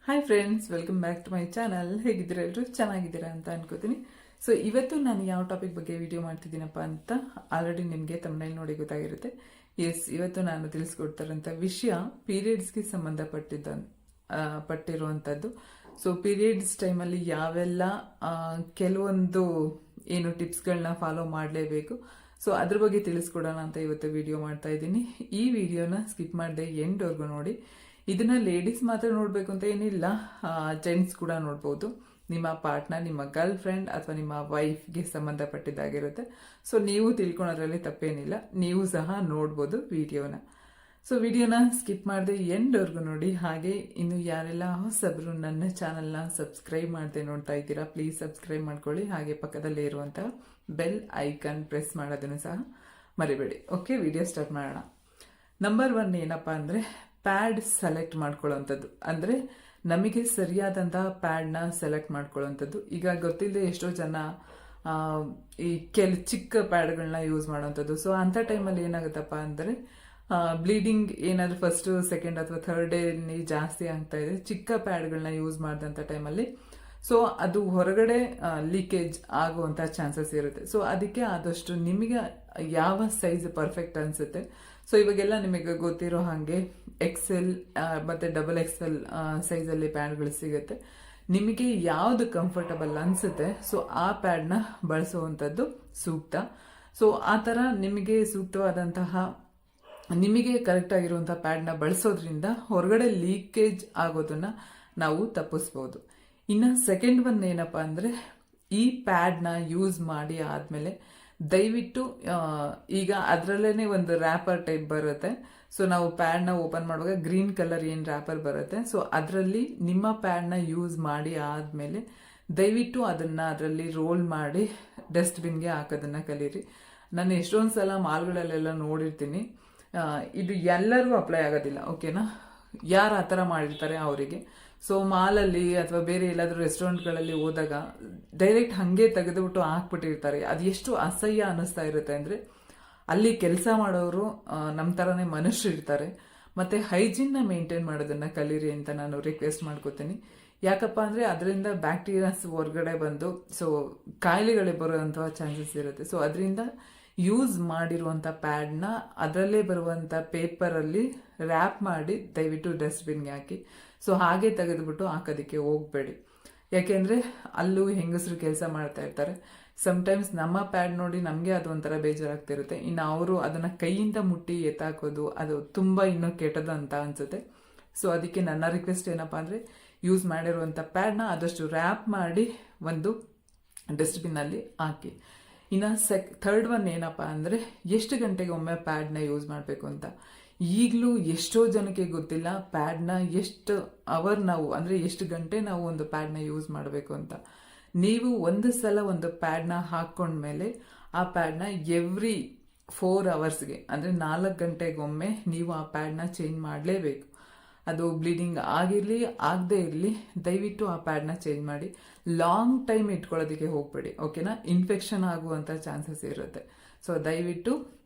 Hi friends, welcome back to my channel. ಹೇಗಿದ್ದೀರಾ ಎಲ್ಲರೂ? ಚೆನ್ನಾಗಿದ್ದೀರಾ ಅಂತ ಅನ್ಕೋತೀನಿ. ಸೊ ಇವತ್ತು ನಾನು ಯಾವ ಟಾಪಿಕ್ ಬಗ್ಗೆ ವಿಡಿಯೋ ಮಾಡ್ತಿದ್ದೀನಪ್ಪ ಅಂತ ಆಲ್ರೆಡಿ ನಿಮಗೆ ತಮ್ಮನೇಲಿ ನೋಡಿ ಗೊತ್ತಾಗಿರುತ್ತೆ. ಇವತ್ತು ನಾನು ತಿಳಿಸ್ಕೊಡ್ತಾರಂಥ ವಿಷಯ ಪೀರಿಯಡ್ಸ್ಗೆ ಪಟ್ಟಿರುವಂಥದ್ದು. ಸೊ ಪೀರಿಯಡ್ಸ್ ಟೈಮಲ್ಲಿ ಯಾವೆಲ್ಲ ಕೆಲವೊಂದು ಏನು ಟಿಪ್ಸ್ಗಳನ್ನ ಫಾಲೋ ಮಾಡಲೇಬೇಕು, ಸೊ ಅದ್ರ ಬಗ್ಗೆ ತಿಳಿಸ್ಕೊಡೋಣ ಅಂತ ಇವತ್ತು ವಿಡಿಯೋ ಮಾಡ್ತಾ ಇದ್ದೀನಿ. ಈ ವಿಡಿಯೋನ ಸ್ಕಿಪ್ ಮಾಡದೆ ಎಂಡ್ವರೆಗೂ ನೋಡಿ. ಇದನ್ನ ಲೇಡೀಸ್ ಮಾತ್ರ ನೋಡಬೇಕು ಅಂತ ಏನಿಲ್ಲ, ಜೆಂಟ್ಸ್ ಕೂಡ ನೋಡ್ಬೋದು. ನಿಮ್ಮ ಪಾರ್ಟ್ನರ್, ನಿಮ್ಮ ಗರ್ಲ್ ಫ್ರೆಂಡ್ ಅಥವಾ ನಿಮ್ಮ ವೈಫ್ಗೆ ಸಂಬಂಧಪಟ್ಟಿದ್ದಾಗಿರುತ್ತೆ. ಸೊ ನೀವು ತಿಳ್ಕೊಳೋದ್ರಲ್ಲಿ ತಪ್ಪೇನಿಲ್ಲ, ನೀವು ಸಹ ನೋಡ್ಬೋದು ವಿಡಿಯೋನ. ಸೊ ವಿಡಿಯೋನ ಸ್ಕಿಪ್ ಮಾಡದೆ ಎಂಡ್ವರೆಗೂ ನೋಡಿ. ಹಾಗೆ ಇನ್ನು ಯಾರೆಲ್ಲ ಹೊಸಬ್ರು ನನ್ನ ಚಾನಲ್ನ ಸಬ್ಸ್ಕ್ರೈಬ್ ಮಾಡದೆ ನೋಡ್ತಾ ಇದ್ದೀರಾ, ಪ್ಲೀಸ್ ಸಬ್ಸ್ಕ್ರೈಬ್ ಮಾಡ್ಕೊಳ್ಳಿ. ಹಾಗೆ ಪಕ್ಕದಲ್ಲೇ ಇರುವಂತಹ ಬೆಲ್ ಐಕನ್ ಪ್ರೆಸ್ ಮಾಡೋದನ್ನು ಸಹ ಮರಿಬೇಡಿ. ಓಕೆ, ವಿಡಿಯೋ ಸ್ಟಾರ್ಟ್ ಮಾಡೋಣ. ನಂಬರ್ 1 ಏನಪ್ಪ ಅಂದರೆ ಪ್ಯಾಡ್ ಸೆಲೆಕ್ಟ್ ಮಾಡ್ಕೊಳ್ಳೋವಂಥದ್ದು. ಅಂದರೆ ನಮಗೆ ಸರಿಯಾದಂತಹ ಪ್ಯಾಡ್ನ ಸೆಲೆಕ್ಟ್ ಮಾಡ್ಕೊಳ್ಳೋವಂಥದ್ದು. ಈಗ ಗೊತ್ತಿಲ್ಲದೆ ಎಷ್ಟೋ ಜನ ಈ ಚಿಕ್ಕ ಪ್ಯಾಡ್ಗಳನ್ನ ಯೂಸ್ ಮಾಡೋವಂಥದ್ದು. ಸೊ ಅಂಥ ಟೈಮಲ್ಲಿ ಏನಾಗುತ್ತಪ್ಪ ಅಂದರೆ ಬ್ಲೀಡಿಂಗ್ ಏನಾದರೂ ಫಸ್ಟ್ ಸೆಕೆಂಡ್ ಅಥವಾ ಥರ್ಡ್ ಡೇಲಿ ಜಾಸ್ತಿ ಆಗ್ತಾ ಇದೆ, ಚಿಕ್ಕ ಪ್ಯಾಡ್ಗಳನ್ನ ಯೂಸ್ ಮಾಡಿದಂಥ ಟೈಮಲ್ಲಿ ಸೊ ಅದು ಹೊರಗಡೆ ಲೀಕೇಜ್ ಆಗುವಂಥ ಚಾನ್ಸಸ್ ಇರುತ್ತೆ. ಸೊ ಅದಕ್ಕೆ ಆದಷ್ಟು ನಿಮಗೆ ಯಾವ ಸೈಜ್ ಪರ್ಫೆಕ್ಟ್ ಅನಿಸುತ್ತೆ. ಸೊ ಇವಾಗೆಲ್ಲ ನಿಮಗೆ ಗೊತ್ತಿರೋ ಹಾಗೆ XL ಮತ್ತು XXL ಸೈಜಲ್ಲಿ ಪ್ಯಾಡ್ಗಳು ಸಿಗುತ್ತೆ. ನಿಮಗೆ ಯಾವುದು ಕಂಫರ್ಟಬಲ್ ಅನಿಸುತ್ತೆ ಸೊ ಆ ಪ್ಯಾಡ್ನ ಬಳಸುವಂಥದ್ದು ಸೂಕ್ತ. ಸೊ ಆ ಥರ ನಿಮಗೆ ಸೂಕ್ತವಾದಂತಹ, ನಿಮಗೆ ಕರೆಕ್ಟ್ ಆಗಿರುವಂಥ ಪ್ಯಾಡ್ನ ಬಳಸೋದ್ರಿಂದ ಹೊರಗಡೆ ಲೀಕೇಜ್ ಆಗೋದನ್ನ ನಾವು ತಪ್ಪಿಸ್ಬೋದು. ಇನ್ನು ಸೆಕೆಂಡ್ ಒನ್ ಏನಪ್ಪ ಅಂದರೆ ಈ ಪ್ಯಾಡ್ನ ಯೂಸ್ ಮಾಡಿ ಆದಮೇಲೆ ದಯವಿಟ್ಟು ಈಗ ಅದರಲ್ಲೇ ಒಂದು ರ್ಯಾಪರ್ ಟೈಪ್ ಬರುತ್ತೆ. ಸೊ ನಾವು ಪ್ಯಾಡ್ನ ಓಪನ್ ಮಾಡುವಾಗ ಗ್ರೀನ್ ಕಲರ್ ಏನು ರ್ಯಾಪರ್ ಬರುತ್ತೆ, ಸೊ ಅದರಲ್ಲಿ ನಿಮ್ಮ ಪ್ಯಾಡ್ನ ಯೂಸ್ ಮಾಡಿ ಆದಮೇಲೆ ದಯವಿಟ್ಟು ಅದರಲ್ಲಿ ರೋಲ್ ಮಾಡಿ ಡಸ್ಟ್ಬಿನ್ಗೆ ಹಾಕೋದನ್ನ ಕಲೀರಿ. ನಾನು ಎಷ್ಟೊಂದು ಸಲ ಮಾಲ್ಗಳಲ್ಲೆಲ್ಲ ನೋಡಿರ್ತೀನಿ, ಇದು ಎಲ್ಲರಿಗೂ ಅಪ್ಲೈ ಆಗೋದಿಲ್ಲ. ಓಕೆನಾ, ಯಾರು ಆ ಥರ ಮಾಡಿರ್ತಾರೆ ಅವರಿಗೆ. ಸೊ ಮಾಲಲ್ಲಿ ಅಥವಾ ಬೇರೆ ಎಲ್ಲಾದರೂ ರೆಸ್ಟೋರೆಂಟ್ಗಳಲ್ಲಿ ಹೋದಾಗ ಡೈರೆಕ್ಟ್ ಹಾಗೆ ತೆಗೆದುಬಿಟ್ಟು ಹಾಕ್ಬಿಟ್ಟಿರ್ತಾರೆ. ಅದು ಎಷ್ಟು ಅಸಹ್ಯ ಅನ್ನಿಸ್ತಾ ಇರುತ್ತೆ ಅಂದರೆ, ಅಲ್ಲಿ ಕೆಲಸ ಮಾಡೋರು ನಮ್ಮ ಥರನೇ ಮನುಷ್ಯರು ಇರ್ತಾರೆ. ಮತ್ತು ಹೈಜಿನ್ನ ಮೇಂಟೈನ್ ಮಾಡೋದನ್ನು ಕಲೀರಿ ಅಂತ ನಾನು ರಿಕ್ವೆಸ್ಟ್ ಮಾಡ್ಕೋತೀನಿ. ಯಾಕಪ್ಪ ಅಂದರೆ ಅದರಿಂದ ಬ್ಯಾಕ್ಟೀರಿಯಾಸ್ ಹೊರಗಡೆ ಬಂದು ಸೊ ಕಾಯಿಲೆಗಳೇ ಬರುವಂತಹ ಚಾನ್ಸಸ್ ಇರುತ್ತೆ. ಸೊ ಅದರಿಂದ ಯೂಸ್ ಮಾಡಿರುವಂಥ ಪ್ಯಾಡ್ನ ಅದರಲ್ಲೇ ಬರುವಂಥ ಪೇಪರಲ್ಲಿ ರ್ಯಾಪ್ ಮಾಡಿ ದಯವಿಟ್ಟು ಡಸ್ಟ್ಬಿನ್ಗೆ ಹಾಕಿ. ಸೊ ಹಾಗೆ ತೆಗೆದುಬಿಟ್ಟು ಹಾಕೋದಕ್ಕೆ ಹೋಗಬೇಡಿ. ಯಾಕೆಂದರೆ ಅಲ್ಲೂ ಹೆಂಗಸರು ಕೆಲಸ ಮಾಡ್ತಾ ಇರ್ತಾರೆ. ಸಮ್ಟೈಮ್ಸ್ ನಮ್ಮ ಪ್ಯಾಡ್ ನೋಡಿ ನಮಗೆ ಅದು ಒಂಥರ ಬೇಜಾರಾಗ್ತಿರುತ್ತೆ. ಇನ್ನು ಅವರು ಅದನ್ನು ಕೈಯಿಂದ ಮುಟ್ಟಿ ಎತ್ತಾಕೋದು ಅದು ತುಂಬ ಇನ್ನೂ ಕೆಟ್ಟದು ಅಂತ ಅನಿಸುತ್ತೆ. ಸೊ ಅದಕ್ಕೆ ನನ್ನ ರಿಕ್ವೆಸ್ಟ್ ಏನಪ್ಪ ಅಂದರೆ ಯೂಸ್ ಮಾಡಿರುವಂಥ ಪ್ಯಾಡ್ನ ಆದಷ್ಟು ರ್ಯಾಪ್ ಮಾಡಿ ಒಂದು ಡಸ್ಟ್ಬಿನ್ನಲ್ಲಿ ಹಾಕಿ. ಇನ್ನು ಥರ್ಡ್ ಒನ್ ಏನಪ್ಪ ಅಂದರೆ ಎಷ್ಟು ಗಂಟೆಗೆ ಒಮ್ಮೆ ಪ್ಯಾಡ್ನ ಯೂಸ್ ಮಾಡಬೇಕು ಅಂತ. ಈಗಲೂ ಎಷ್ಟೋ ಜನಕ್ಕೆ ಗೊತ್ತಿಲ್ಲ ಪ್ಯಾಡ್ನ ಎಷ್ಟು ಅವರ್ ನಾವು ಅಂದರೆ ಎಷ್ಟು ಗಂಟೆ ನಾವು ಒಂದು ಪ್ಯಾಡ್ನ ಯೂಸ್ ಮಾಡಬೇಕು ಅಂತ. ನೀವು ಒಂದು ಸಲ ಒಂದು ಪ್ಯಾಡ್ನ ಹಾಕ್ಕೊಂಡ್ಮೇಲೆ ಆ ಪ್ಯಾಡ್ನ ಎವ್ರಿ 4 ಅವರ್ಸ್ಗೆ ಅಂದರೆ 4 ಗಂಟೆಗೊಮ್ಮೆ ನೀವು ಆ ಪ್ಯಾಡ್ನ ಚೇಂಜ್ ಮಾಡಲೇಬೇಕು. ಅದು ಬ್ಲೀಡಿಂಗ್ ಆಗಿರಲಿ ಆಗದೆ ಇರಲಿ ದಯವಿಟ್ಟು ಆ ಪ್ಯಾಡ್ನ ಚೇಂಜ್ ಮಾಡಿ. ಲಾಂಗ್ ಟೈಮ್ ಇಟ್ಕೊಳ್ಳೋದಕ್ಕೆ ಹೋಗಬೇಡಿ. ಓಕೆನಾ, ಇನ್ಫೆಕ್ಷನ್ ಆಗುವಂಥ ಚಾನ್ಸಸ್ ಇರುತ್ತೆ. ಸೊ ದಯವಿಟ್ಟು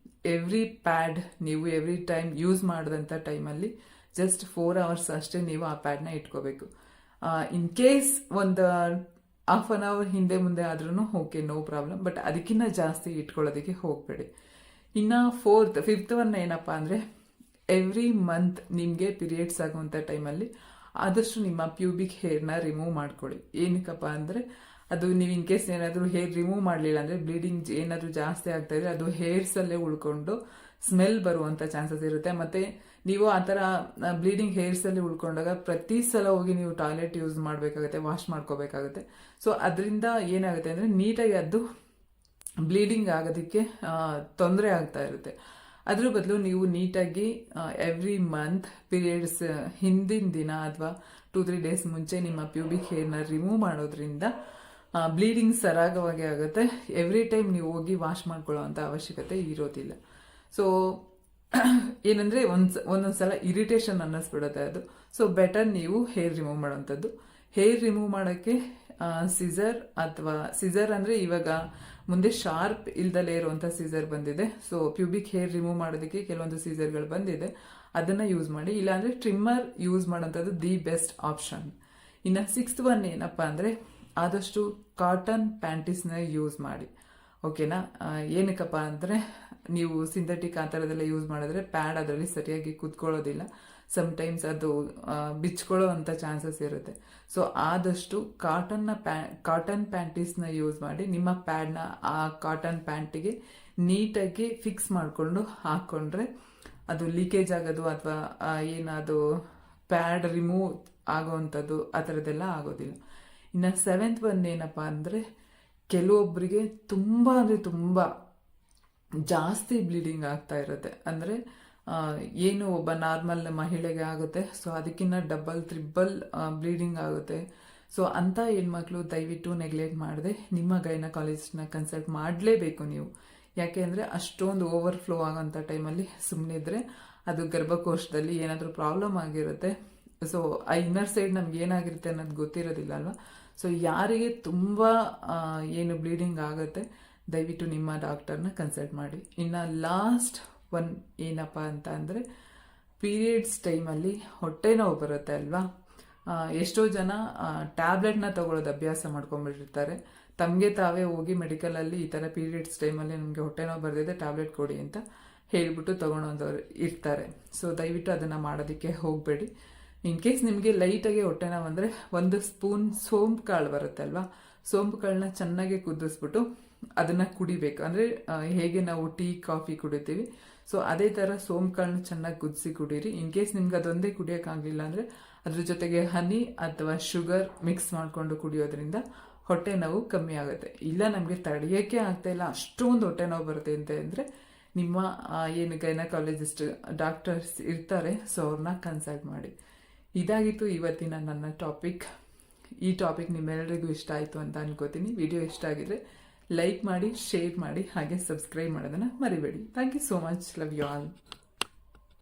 ಎವ್ರಿ ಪ್ಯಾಡ್ ನೀವು ಎವ್ರಿ ಟೈಮ್ ಯೂಸ್ ಮಾಡಿದಂಥ ಟೈಮಲ್ಲಿ ಜಸ್ಟ್ 4 ಅವರ್ಸ್ ಅಷ್ಟೇ ನೀವು ಆ ಪ್ಯಾಡ್ನ ಇಟ್ಕೋಬೇಕು. ಇನ್ ಕೇಸ್ ಒಂದು ಹಾಫ್ ಅನ್ ಅವರ್ ಹಿಂದೆ ಮುಂದೆ ಆದ್ರೂ ಓಕೆ, ನೋ ಪ್ರಾಬ್ಲಮ್. ಬಟ್ ಅದಕ್ಕಿಂತ ಜಾಸ್ತಿ ಇಟ್ಕೊಳ್ಳೋದಕ್ಕೆ ಹೋಗಬೇಡಿ. ಇನ್ನು ಫಿಫ್ತ್ ಒನ್ ಏನಪ್ಪ ಅಂದರೆ ಎವ್ರಿ ಮಂತ್ ನಿಮಗೆ ಪೀರಿಯಡ್ಸ್ ಆಗುವಂಥ ಟೈಮಲ್ಲಿ ಆದಷ್ಟು ನಿಮ್ಮ ಪ್ಯೂಬಿಕ್ ಹೇರ್ನ ರಿಮೂವ್ ಮಾಡ್ಕೊಳ್ಳಿ. ಏನಕ್ಕಪ್ಪ ಅಂದರೆ ಅದು ನೀವು ಇನ್ ಕೇಸ್ ಏನಾದರೂ ಹೇರ್ ರಿಮೂವ್ ಮಾಡಲಿಲ್ಲ ಅಂದರೆ ಬ್ಲೀಡಿಂಗ್ ಏನಾದರೂ ಜಾಸ್ತಿ ಆಗ್ತಾ ಇದ್ರೆ ಅದು ಹೇರ್ಸಲ್ಲೇ ಉಳ್ಕೊಂಡು ಸ್ಮೆಲ್ ಬರುವಂಥ ಚಾನ್ಸಸ್ ಇರುತ್ತೆ. ಮತ್ತು ನೀವು ಆ ಥರ ಬ್ಲೀಡಿಂಗ್ ಹೇರ್ಸಲ್ಲಿ ಉಳ್ಕೊಂಡಾಗ ಪ್ರತಿ ಸಲ ಹೋಗಿ ನೀವು ಟಾಯ್ಲೆಟ್ ಯೂಸ್ ಮಾಡಬೇಕಾಗುತ್ತೆ, ವಾಶ್ ಮಾಡ್ಕೋಬೇಕಾಗುತ್ತೆ. ಸೊ ಅದರಿಂದ ಏನಾಗುತ್ತೆ ಅಂದರೆ ನೀಟಾಗಿ ಅದು ಬ್ಲೀಡಿಂಗ್ ಆಗೋದಕ್ಕೆ ತೊಂದರೆ ಆಗ್ತಾ ಇರುತ್ತೆ. ಅದ್ರ ಬದಲು ನೀವು ನೀಟಾಗಿ ಎವ್ರಿ ಮಂತ್ ಪೀರಿಯಡ್ಸ್ ಹಿಂದಿನ ದಿನ ಅಥವಾ 2-3 ಡೇಸ್ ಮುಂಚೆ ನಿಮ್ಮ ಪ್ಯೂಬಿಕ್ ಹೇರ್ನ ರಿಮೂವ್ ಮಾಡೋದ್ರಿಂದ ಬ್ಲೀಡಿಂಗ್ ಸರಾಗವಾಗಿ ಆಗುತ್ತೆ. ಎವ್ರಿ ಟೈಮ್ ನೀವು ಹೋಗಿ ವಾಶ್ ಮಾಡ್ಕೊಳ್ಳೋ ಅಂಥ ಅವಶ್ಯಕತೆ ಇರೋದಿಲ್ಲ. ಸೊ ಏನಂದರೆ ಒಂದೊಂದ್ಸಲ ಇರಿಟೇಷನ್ ಅನ್ನಿಸ್ಬಿಡುತ್ತೆ ಅದು. ಸೊ ಬೆಟರ್ ನೀವು ಹೇರ್ ರಿಮೂವ್ ಮಾಡೋವಂಥದ್ದು. ಹೇರ್ ರಿಮೂವ್ ಮಾಡೋಕ್ಕೆ ಸಿಸರ್ ಅಂದರೆ ಇವಾಗ ಮುಂದೆ ಶಾರ್ಪ್ ಇಲ್ದಲೇ ಇರುವಂಥ ಸೀಸರ್ ಬಂದಿದೆ. ಸೊ ಪ್ಯೂಬಿಕ್ ಹೇರ್ ರಿಮೂವ್ ಮಾಡೋದಕ್ಕೆ ಕೆಲವೊಂದು ಸೀಸರ್ಗಳು ಬಂದಿದೆ, ಅದನ್ನು ಯೂಸ್ ಮಾಡಿ. ಇಲ್ಲಾಂದರೆ ಟ್ರಿಮ್ಮರ್ ಯೂಸ್ ಮಾಡೋಂಥದ್ದು ದಿ ಬೆಸ್ಟ್ ಆಪ್ಷನ್. ಇನ್ನು 6th ಒನ್ ಏನಪ್ಪ ಅಂದರೆ ಆದಷ್ಟು ಕಾಟನ್ ಪ್ಯಾಂಟೀಸ್ನ ಯೂಸ್ ಮಾಡಿ. ಓಕೆನಾ? ಏನಕ್ಕಪ್ಪ ಅಂದರೆ ನೀವು ಸಿಂಥೆಟಿಕ್ ಆ ಥರದೆಲ್ಲ ಯೂಸ್ ಮಾಡಿದ್ರೆ ಪ್ಯಾಡ್ ಅದರಲ್ಲಿ ಸರಿಯಾಗಿ ಕೂತ್ಕೊಳ್ಳೋದಿಲ್ಲ. ಸಮ್ಟೈಮ್ಸ್ ಅದು ಬಿಚ್ಕೊಳ್ಳೋ ಅಂಥ ಚಾನ್ಸಸ್ ಇರುತ್ತೆ. ಸೊ ಆದಷ್ಟು ಕಾಟನ್ ಪ್ಯಾಂಟೀಸ್ನ ಯೂಸ್ ಮಾಡಿ ನಿಮ್ಮ ಪ್ಯಾಡ್ನ ಆ ಕಾಟನ್ ಪ್ಯಾಂಟಿಗೆ ನೀಟಾಗಿ ಫಿಕ್ಸ್ ಮಾಡಿಕೊಂಡು ಹಾಕ್ಕೊಂಡ್ರೆ ಅದು ಲೀಕೇಜ್ ಆಗೋದು ಅಥವಾ ಏನದು ಪ್ಯಾಡ್ ರಿಮೂವ್ ಆಗೋವಂಥದ್ದು ಆ ಥರದ್ದೆಲ್ಲ ಆಗೋದಿಲ್ಲ. ಇನ್ನು 7th ಒನ್ ಏನಪ್ಪ ಅಂದರೆ ಕೆಲವೊಬ್ಬರಿಗೆ ತುಂಬ ಅಂದರೆ ತುಂಬ ಜಾಸ್ತಿ ಬ್ಲೀಡಿಂಗ್ ಆಗ್ತಾ ಇರುತ್ತೆ. ಅಂದರೆ ಏನು ಒಬ್ಬ ನಾರ್ಮಲ್ ಮಹಿಳೆಗೆ ಆಗುತ್ತೆ, ಸೊ ಅದಕ್ಕಿಂತ ಡಬಲ್ ತ್ರಿಬಲ್ ಬ್ಲೀಡಿಂಗ್ ಆಗುತ್ತೆ. ಸೊ ಅಂಥ ಹೆಣ್ಮಕ್ಳು ದಯವಿಟ್ಟು ನೆಗ್ಲೆಕ್ಟ್ ಮಾಡದೆ ನಿಮ್ಮ ಗೈನಕಾಲಜಿಸ್ಟ್ನ ಕನ್ಸಲ್ಟ್ ಮಾಡಲೇಬೇಕು ನೀವು. ಯಾಕೆ ಅಂದರೆ ಅಷ್ಟೊಂದು ಓವರ್ಫ್ಲೋ ಆಗೋಂಥ ಟೈಮಲ್ಲಿ ಸುಮ್ಮನೆ ಇದ್ದರೆ ಅದು ಗರ್ಭಕೋಶದಲ್ಲಿ ಏನಾದರೂ ಪ್ರಾಬ್ಲಮ್ ಆಗಿರುತ್ತೆ. ಸೊ ಆ ಇನ್ನರ್ ಸೈಡ್ ನಮ್ಗೆ ಏನಾಗಿರುತ್ತೆ ಅನ್ನೋದು ಗೊತ್ತಿರೋದಿಲ್ಲ ಅಲ್ವಾ. ಸೊ ಯಾರಿಗೆ ತುಂಬ ಏನು ಬ್ಲೀಡಿಂಗ್ ಆಗುತ್ತೆ ದಯವಿಟ್ಟು ನಿಮ್ಮ ಡಾಕ್ಟರ್ನ ಕನ್ಸಲ್ಟ್ ಮಾಡಿ. ಇನ್ನು ಲಾಸ್ಟ್ ಒನ್ ಏನಪ್ಪ ಅಂತ ಅಂದರೆ ಪೀರಿಯಡ್ಸ್ ಟೈಮಲ್ಲಿ ಹೊಟ್ಟೆ ನೋವು ಬರುತ್ತೆ ಅಲ್ವಾ. ಎಷ್ಟೋ ಜನ ಟ್ಯಾಬ್ಲೆಟ್ನ ತಗೊಳ್ಳೋದು ಅಭ್ಯಾಸ ಮಾಡ್ಕೊಂಡ್ಬಿಟ್ಟಿರ್ತಾರೆ. ತಮಗೆ ತಾವೇ ಹೋಗಿ ಮೆಡಿಕಲಲ್ಲಿ ಈ ಥರ ಪೀರಿಯಡ್ಸ್ ಟೈಮಲ್ಲಿ ನಮಗೆ ಹೊಟ್ಟೆ ನೋವು ಬರ್ದಿದೆ ಟ್ಯಾಬ್ಲೆಟ್ ಕೊಡಿ ಅಂತ ಹೇಳಿಬಿಟ್ಟು ತೊಗೊಳೋದವ್ರು ಇರ್ತಾರೆ. ಸೊ ದಯವಿಟ್ಟು ಅದನ್ನು ಮಾಡೋದಕ್ಕೆ ಹೋಗಬೇಡಿ. ಇನ್ ಕೇಸ್ ನಿಮಗೆ ಲೈಟಾಗಿ ಹೊಟ್ಟೆ ನೋವು ಅಂದರೆ 1 ಸ್ಪೂನ್ ಸೋಂಪು ಕಾಳು ಬರುತ್ತೆ ಅಲ್ವಾ, ಸೋಂಪು ಕಾಳನ್ನ ಚೆನ್ನಾಗಿ ಕುದಿಸ್ಬಿಟ್ಟು ಅದನ್ನು ಕುಡಿಬೇಕು. ಅಂದರೆ ಹೇಗೆ ನಾವು ಟೀ ಕಾಫಿ ಕುಡಿತೀವಿ, ಸೊ ಅದೇ ಥರ ಸೋಂಪು ಕಾಳನ್ನ ಚೆನ್ನಾಗಿ ಕುದಿಸಿ ಕುಡೀರಿ. ಇನ್ ಕೇಸ್ ನಿಮ್ಗೆ ಅದೊಂದೇ ಕುಡಿಯೋಕ್ಕಾಗಲಿಲ್ಲ ಅಂದರೆ ಅದ್ರ ಜೊತೆಗೆ ಹನಿ ಅಥವಾ ಶುಗರ್ ಮಿಕ್ಸ್ ಮಾಡಿಕೊಂಡು ಕುಡಿಯೋದ್ರಿಂದ ಹೊಟ್ಟೆ ನೋವು ಕಮ್ಮಿ ಆಗುತ್ತೆ. ಇಲ್ಲ ನಮಗೆ ತಡೆಯೋಕ್ಕೆ ಆಗ್ತಾ ಇಲ್ಲ ಅಷ್ಟೊಂದು ಹೊಟ್ಟೆ ನೋವು ಬರುತ್ತೆ ಅಂತ ಅಂದರೆ ನಿಮ್ಮ ಏನು ಗೈನಕಾಲಜಿಸ್ಟ್ ಡಾಕ್ಟರ್ಸ್ ಇರ್ತಾರೆ, ಸೊ ಅವ್ರನ್ನ ಕನ್ಸಲ್ಟ್ ಮಾಡಿ. ಇದಾಗಿತ್ತು ಇವತ್ತಿನ ನನ್ನ ಟಾಪಿಕ್. ಈ ಟಾಪಿಕ್ ನಿಮ್ಮೆಲ್ಲರಿಗೂ ಇಷ್ಟ ಆಯಿತು ಅಂತ ಅನ್ಕೋತೀನಿ. ವಿಡಿಯೋ ಇಷ್ಟ ಆಗಿದ್ರೆ ಲೈಕ್ ಮಾಡಿ, ಶೇರ್ ಮಾಡಿ, ಹಾಗೆ ಸಬ್ಸ್ಕ್ರೈಬ್ ಮಾಡೋದನ್ನು ಮರಿಬೇಡಿ. Thank you so much. Love you all.